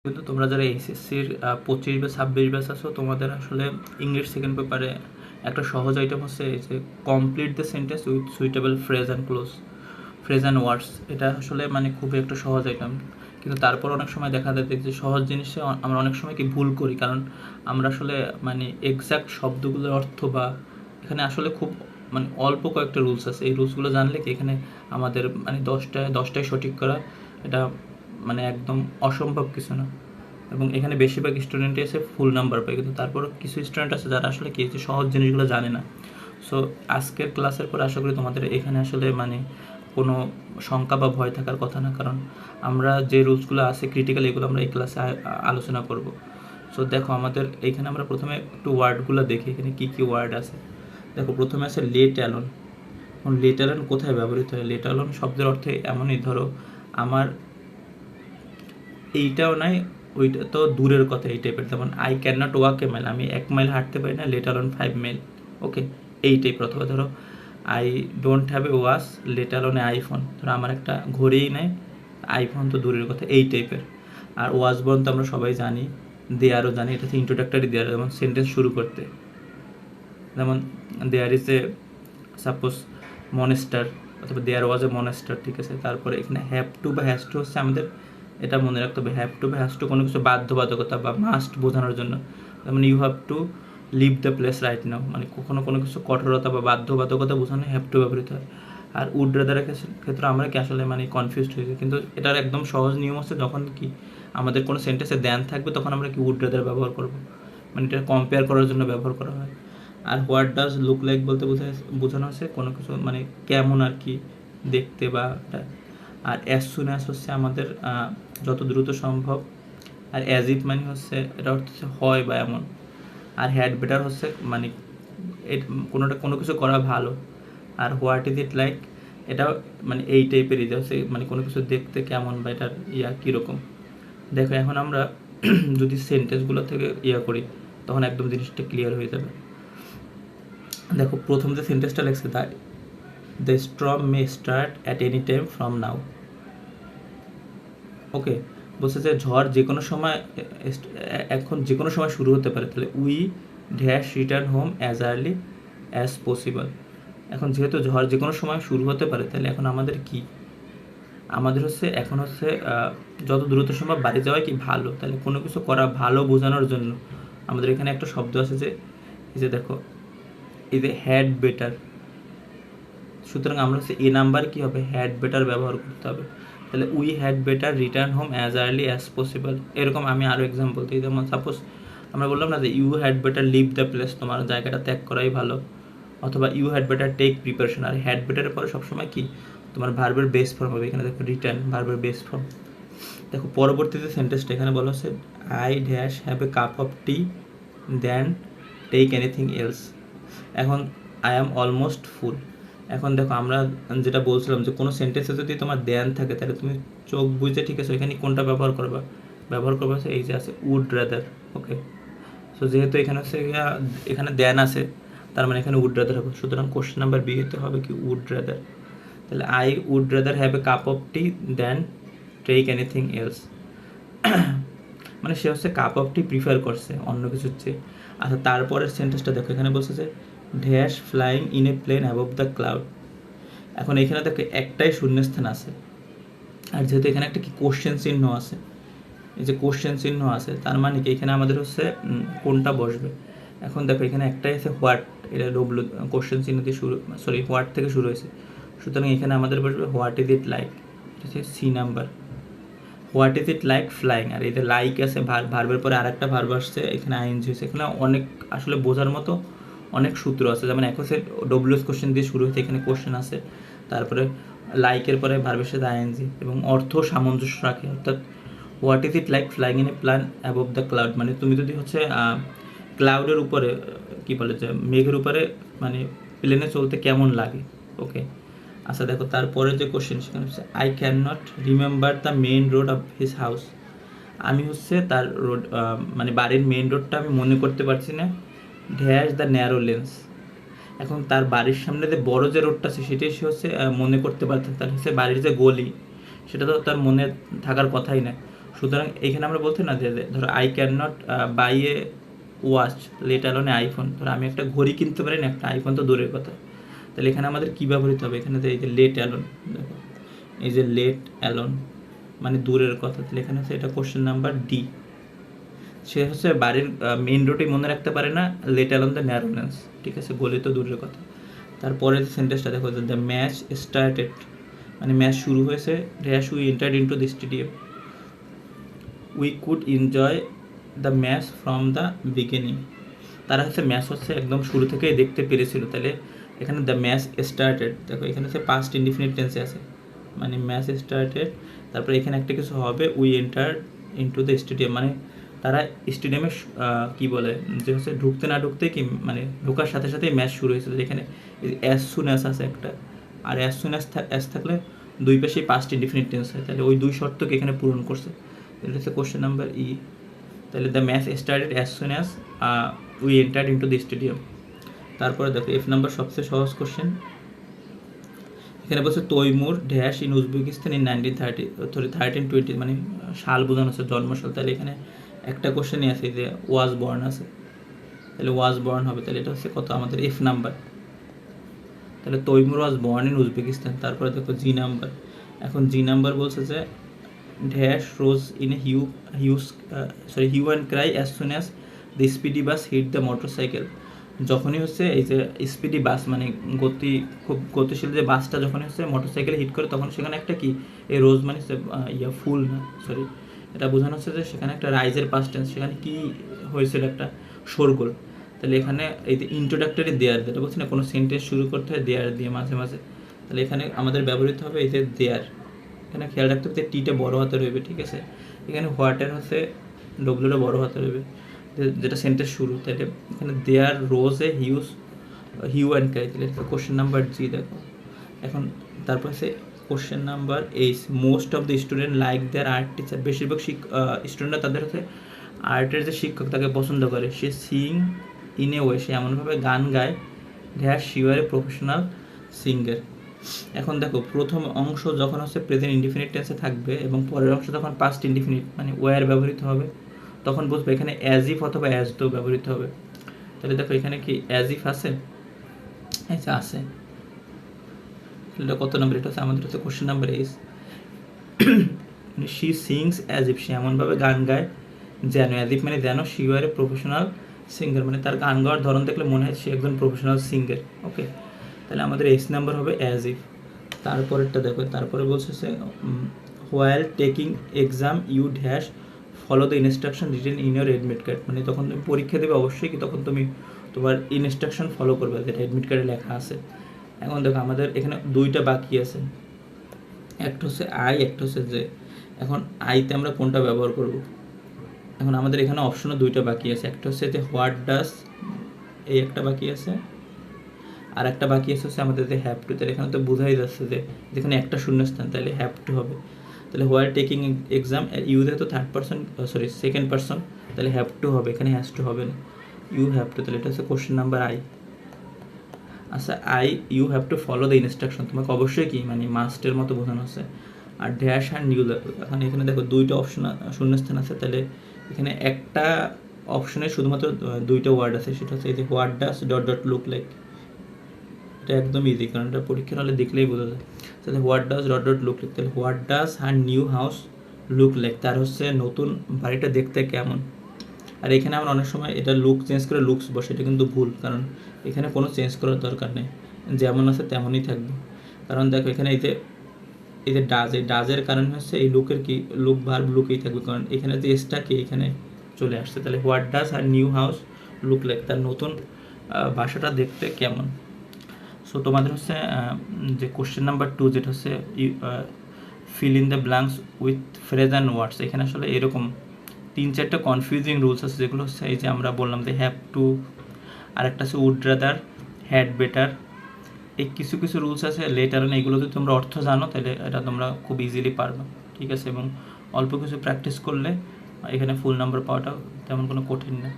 কিন্তু তোমরা যারা এইচএসসির 25 বা 26 ব্যাচ আছো, তোমাদের আসলে ইংলিশ সেকেন্ড পেপারে একটা সহজ আইটেম হচ্ছে এই যে complete the sentence with suitable phrase and clause, phrase and words. এটা আসলে মানে খুবই একটা সহজ আইটেম, কিন্তু তারপর অনেক সময় দেখা যায় যে সহজ জিনিসে আমরা অনেক সময় কি ভুল করি, কারণ আমরা আসলে মানে এক্স্যাক্ট শব্দগুলোর অর্থ বা এখানে আসলে খুব মানে অল্প কয়েকটা রুলস আছে। এই রুলসগুলো জানলে কি এখানে আমাদের মানে দশটায় সঠিক করা এটা মানে একদম অসম্ভব কিছু না। এবং এখানে বেশিরভাগ স্টুডেন্টই এসে ফুল নাম্বার পায়, কিন্তু তারপরও কিছু স্টুডেন্ট আছে যারা আসলে কি যে সহজ জিনিসগুলো জানে না। সো আজকের ক্লাসের পর আশা করি তোমাদের এখানে আসলে মানে কোনো শঙ্কা বা ভয় থাকার কথা না, কারণ আমরা যে রুলসগুলো আছে ক্রিটিক্যাল এগুলো আমরা এই ক্লাসে আলোচনা করব। সো দেখো আমাদের এইখানে আমরা প্রথমে একটু ওয়ার্ডগুলো দেখি এখানে কী কী ওয়ার্ড আছে। দেখো প্রথমে আছে লেট অ্যালোন। এখন লেট অ্যালোন কোথায় ব্যবহৃত হয়? লেট অ্যালোন শব্দের অর্থে এমনই, ধরো আমার এইটাও নাই ওইটা তো দূরের কথা, এই টাইপের। যেমন I can not walk a mile, আমি 1 মাইল হাঁটতে পারি না, লেট অ্যালোন 5 মাইল। ওকে, এই টাইপ। অথবা ধরো I don't have a watch, let alone a iPhone, ধরো আমার একটা ঘড়িই নেই, আইফোন তো দূরের কথা, এই টাইপের। আর ওয়াচ বর্ন তো আমরা সবাই জানি, দেয়ারও জানি, এটা হচ্ছে ইন্ট্রোডাক্টরি দেয়ার, যেমন সেন্টেন্স শুরু করতে। যেমন দেয়ার ইজ এ সাপোজ মনেস্টার, অথবা দেয়ার ওয়াজ এ মনেস্টার, ঠিক আছে। তারপরে এখানে হ্যাভ টু বা হ্যাজ টু হচ্ছে আমাদের এটা মনে রাখতে হবে, হ্যাভ টু বা হ্যাজ টু কোনো কিছু বাধ্যবাধকতা বা মাস্ট বোঝানোর জন্য। যেমন you have to leave the place right now, মানে কখনো কোনো কিছু কঠোরতা বা বাধ্যবাধকতা বোঝানো হ্যাভ টু ব্যবহৃত হয়। আর উড রাদারের ক্ষেত্রে আমরা কি আসলে মানে কনফিউজড হয়েছি, কিন্তু এটার একদম সহজ নিয়ম হচ্ছে যখন কি আমাদের কোনো সেন্টেন্সে দেন থাকবে তখন আমরা কি উড রাদার ব্যবহার করব, মানে এটা কম্পেয়ার করার জন্য ব্যবহার করা হয়। আর হোয়াট ডাজ লুক লাইক বলতে বোঝানো হচ্ছে কোনো কিছু মানে কেমন আর কি দেখতে বা এটা। আর অ্যাজ সুন অ্যাজ হচ্ছে আমাদের যত দ্রুত সম্ভব। আর অ্যাজ ইট মানে হচ্ছে এটা অর্থ হচ্ছে হয় বা এমন। আর হ্যাড বেটার হচ্ছে মানে কোনো কিছু করা ভালো। আর হোয়াট ইজ ইট লাইক এটা মানে এই টাইপেরই, যে হচ্ছে মানে কোনো কিছু দেখতে কেমন বা এটার কীরকম। দেখো এখন আমরা যদি সেন্টেন্সগুলো থেকে করি তখন একদম জিনিসটা ক্লিয়ার হয়ে যাবে। দেখো প্রথম যে সেন্টেন্সটা লেখছে the storm may start at any time from now. Okay, বলছে যে ঝড় যে কোনো সময় এখন যে কোনো সময় শুরু হতে পারে, তাহলে we dash return home as early as possible. এখন যেহেতু ঝড় যে কোনো সময় শুরু হতে পারে, তাহলে এখন আমাদের কি আমাদের হচ্ছে এখন হচ্ছে যত দ্রুত সম্ভব বাড়ি যাওয়াই কি ভালো। তাহলে কোনো কিছু করা ভালো বোঝানোর জন্য আমাদের এখানে একটা শব্দ আছে যে এই যে দেখো এই যে হ্যাড বেটার। সুতরাং আমরা হচ্ছে এ নাম্বার কী হবে, হ্যাড বেটার ব্যবহার করতে হবে। তাহলে we had better return home as early as possible. এরকম আমি আরও এক্সাম্পল দিই, যেমন সাপোজ আমরা বললাম না যে you had better leave the place, তোমার জায়গাটা ত্যাগ করাই ভালো। অথবা you had better take preparation. আর হ্যাড বেটারের পরে সবসময় কি তোমার ভার্বের বেস ফর্ম হবে। এখানে দেখো রিটার্ন ভার্বের বেস ফর্ম। দেখো পরবর্তীতে সেন্টেন্সটা এখানে বলা হচ্ছে I dash have a cup of tea then take anything else. এখন আই অ্যাম অলমোস্ট ফুল। এখন দেখো আমরা যেটা বলছিলাম যে কোনো সেন্টেন্সে যদি তোমার দেন থাকে তাহলে তুমি চোখ বুঝে, ঠিক আছে, এখানে কোনটা ব্যবহার করবা হচ্ছে এই যে আছে উড রাদার। ওকে, সো যেহেতু এখানে হচ্ছে এখানে দেন আছে, তার মানে এখানে উড রাদার হবে। সুতরাং কোশ্চেন নাম্বার বি তে হবে কি উড রাদার। তাহলে I would rather have a cup of tea then take anything else. মানে সে হচ্ছে কাপ অফ টি প্রিফার করছে অন্য কিছুর চেয়ে। আচ্ছা তারপরের সেন্টেন্সটা দেখো, এখানে বলছে যে dash flying in a plane above the cloud. এখন এখানে দেখো একটাই শূন্যস্থান আছে, আর যেহেতু এখানে একটা কি কোশ্চেন চিহ্ন আছে, এই যে কোশ্চেন চিহ্ন আছে, তার মানে কি এখানে আমাদের হচ্ছে কোনটা বসবে। এখন দেখো এখানে একটাই আছে হোয়াট, এটা ডব্লু কোশ্চেন চিহ্ন দিয়ে শুরু, সরি হোয়াট থেকে শুরু হয়েছে। সুতরাং এখানে আমাদের বসবে হোয়াট ইজ ইট লাইক, এটা হচ্ছে C number. What is it like flying. আর এই যে লাইক আছে ভার্বের পরে আর একটা ভার্ব আসছে, এখানে আইএনজি হয়েছে। এখানে অনেক আসলে বোঝার মতো অনেক সূত্র আছে, যেমন এক হচ্ছে ডব্লিউএস কোশ্চেন দিয়ে শুরু হয়েছে, এখানে কোশ্চেন আছে। তারপরে লাইকের পরে ভার্বের সাথে আইএনজি এবং অর্থ সামঞ্জস্য রাখে। অর্থাৎ what is it like flying in A plan above the cloud, মানে তুমি যদি হচ্ছে ক্লাউডের উপরে কী বলে যে মেঘের উপরে মানে প্লেনে চলতে কেমন লাগে। ওকে, আচ্ছা দেখো তারপরে যে কোশ্চেন সেখানে হচ্ছে I can not remember the main road of his house. আমি হচ্ছে তার রোড মানে বাড়ির মেইন রোডটা আমি মনে করতে পারছি না, ড্যাশ দ্য ন্যারো লেন্স। এখন তার বাড়ির সামনে যে বড় যে রোডটা আছে সেটাই সে হচ্ছে মনে করতে পারছে, তার হচ্ছে বাড়ির যে গলি সেটা তো তার মনে থাকার কথাই না। সুতরাং এইখানে আমরা বলতে না যে ধরো I can not buy a watch let alone a iPhone, ধরো আমি একটা ঘড়ি কিনতে পারি না, একটা আইফোন তো দূরের কথা। তাহলে এখানে আমাদের কী ব্যবহৃত হবে, এখানে যে এই যে লেট অ্যালোন, দেখো এই যে লেট অ্যালোন মানে দূরের কথা, তাহলে এখানে হচ্ছে এটা কোশ্চেন নাম্বার ডি। সে হচ্ছে বাড়ির মেইন রোডে মনে রাখতে পারে না, লেট অ্যালোন দ্য ন্যারোনেস, ঠিক আছে, গলি তো দূরের কথা। তারপরে সেন্টেন্সটা দেখো, দ্য ম্যাচ স্টার্টেড মানে ম্যাচ শুরু হয়েছে, dash we entered into the stadium, we could enjoy the match from the beginning. তারা হচ্ছে ম্যাচ হচ্ছে একদম শুরু থেকেই দেখতে পেরেছিল। তাহলে এখানে দ্য ম্যাচ স্টার্টেড, দেখো এখানে হচ্ছে পাস্ট ইনডিফিনিট টেন্সে আছে, মানে ম্যাচ স্টার্টেড, তারপরে এখানে একটা কিছু হবে we entered into the stadium, মানে তারা স্টেডিয়ামে কী বলে যে হচ্ছে ঢুকতে না ঢুকতে কি মানে ঢোকার সাথে সাথেই ম্যাচ শুরু হয়েছিল। এখানে অ্যাজ সুন অ্যাজ আছে একটা, আর অ্যাজ সুন অ্যাজ থাকলে দুই পাশেই পাস্ট ইনডিফিনিট টেন্স হয়, তাহলে ওই দুই শর্তকে এখানে পূরণ করছে। এটা হচ্ছে কোশ্চেন নাম্বার ই। তাহলে the match started as soon as we entered into the stadium. তারপরে দেখো এফ নাম্বার সবচেয়ে সহজ কোশ্চেন, এখানে বলছে Timur dash in Uzbekistan in 1320, মানে সাল বোঝানো হচ্ছে জন্মসাল। তাহলে এখানে একটা কোশ্চেনই আছে যে ওয়াজ বর্ন আছে, তাহলে ওয়াজ বর্ন হবে, তাহলে এটা হচ্ছে কত আমাদের এফ নাম্বার। তাহলে Timur was born in Uzbekistan. তারপরে দেখো জি নাম্বার, এখন জি নাম্বার বলছে যে dash rose in a hue and cry as soon as the speedy bus hit the motorcycle. যখনই হচ্ছে এই যে স্পিডি বাস মানে খুব গতিশীল যে বাসটা যখনই হচ্ছে মোটরসাইকেলে হিট করে, তখন সেখানে একটা কি এই রোজ মানে হচ্ছে ফুল না সরি, এটা বোঝানো হচ্ছে যে সেখানে একটা রাইজের পাস্ট টেন্স, সেখানে কি হয়েছিল একটা শোরগোল। তাহলে এখানে এই যে ইন্ট্রোডাক্টরি দেয়ার, যেটা বলছি না কোনো সেন্টেন্স শুরু করতে হয় দেয়ার দিয়ে মাঝে মাঝে, তাহলে এখানে আমাদের ব্যবহৃত হবে এই যে দেয়ার। এখানে খেয়াল রাখতে হবে টিটা বড় হাতে রইবে, ঠিক আছে। এখানে হোয়াটের হচ্ছে ডব্লিউটা বড় হাতে রইবে, যেটা সেন্টেন্স শুরু। তাহলে এখানে there rose a hue and cry, তাহলে কোশ্চেন নাম্বার জি। দেখো এখন তারপর হচ্ছে question number H, most of the student like their art teacher, বেশিরভাগ স্টুডেন্টরা তাদের হচ্ছে আর্টের যে শিক্ষক তাকে পছন্দ করে। She sing in a way, সে এমনভাবে গান গায়, dash you are a professional singer. এখন দেখো প্রথম অংশ যখন হচ্ছে প্রেজেন্ট ইনডিফিনিট টেন্সে থাকবে এবং পরের অংশ যখন পাস্ট ইনডিফিনিট মানে ওয়ার ব্যবহৃত হবে, তখন বুঝবে এখানে অ্যাজ ইফ অথবা অ্যাজ দো ব্যবহৃত হবে। তাহলে দেখো এখানে কি অ্যাজ ইফ আছে, আচ্ছা আছে, এটা কত নম্বর, এটা হচ্ছে আমাদের হচ্ছে question number H. She sings as if, সে এমনভাবে গান গায় যেন, অ্যাজ ইফ মানে যেন she were a professional singer, মানে তার গান গাওয়ার ধরন দেখলে মনে হয় সে একজন প্রফেশনাল সিঙ্গার। ওকে, তাহলে আমাদের এইচ নাম্বার হবে অ্যাজ ইফ। তারপরেরটা দেখো, তারপরে বলছে while taking exam you dash follow the instruction written in your admit card, মানে তখন তুমি পরীক্ষা দেবে অবশ্যই কি তখন তুমি তোমার ইনস্ট্রাকশন ফলো করবে যেটা অ্যাডমিট কার্ডে লেখা আছে। এখন দেখো আমাদের এখানে দুইটা বাকি আছে, একটা হচ্ছে আই, একটা হচ্ছে যে। এখন আইতে আমরা কোনটা ব্যবহার করব, এখন আমাদের এখানে অপশনও দুইটা বাকি আছে, একটা হচ্ছে যে হোয়াট ডাস, এই একটা বাকি আছে, আর একটা বাকি আছে হচ্ছে আমাদের যে হ্যাভ টু। তাহলে এখানে তো বোঝাই যাচ্ছে যে যেখানে একটা শূন্যস্থান তাহলে হ্যাভ টু হবে। তাহলে হোয়াইল টেকিং এক্সাম ইউ যেহেতু থার্ড পার্সন সেকেন্ড পার্সন, তাহলে হ্যাভ টু হবে, এখানে হ্যাজ টু হবে না, ইউ হ্যাভ টু। তাহলে এটা হচ্ছে কোশ্চেন নাম্বার আই। আচ্ছা I U have to follow the instruction, তোমাকে অবশ্যই কি মানে মাস্টের মতো বোঝানো আছে। আর ড্যাশ অ্যান্ড ইউ, এখন এখানে দেখো দুইটা অপশন শূন্যস্থান আছে, তাহলে এখানে একটা অপশনে শুধুমাত্র দুইটা ওয়ার্ড আছে, সেটা হচ্ছে এই যে what does dot dot look like. এটা একদম ইজি, কারণ এটা পরীক্ষার হলে দেখলেই বোঝা যায়। তাহলে what does dot dot look like, তাহলে what does her new house look like, তার হচ্ছে নতুন বাড়িটা দেখতে কেমন। আর এখানে আমরা অনেক সময় এটা লুক চেঞ্জ করে লুকস বসে, এটা কিন্তু ভুল, কারণ এখানে কোনো চেঞ্জ করার দরকার নেই, যেমন আছে তেমনই থাকবে। কারণ দেখো এখানে এই যে ডাজ, এই ডাজের কারণ হচ্ছে এই লুকের কি লুক ভার্ব লুকেই থাকবে, কারণ এখানে যে এসটা কি এখানে চলে আসছে। তাহলে what does our new house look like, তার নতুন বাসাটা দেখতে কেমন। সো তোমাদের হচ্ছে যে কোশ্চেন নাম্বার 2 যেটা হচ্ছে fill in the blanks with phrase and words, এখানে আসলে এরকম 3-4টা কনফিউজিং রুলস আছে, যেগুলো হচ্ছে এই যে আমরা বললাম যে হ্যাভ টু, আর একটা আছে উড রাদার, হ্যাড বেটার, এই কিছু কিছু রুলস আছে লেটার, এইগুলো যদি তোমরা অর্থ জানো তাহলে এটা তোমরা খুব ইজিলি পারবে, ঠিক আছে। এবং অল্প কিছু প্র্যাকটিস করলে এখানে ফুল নাম্বার পাওয়াটা তেমন কোনো কঠিন না।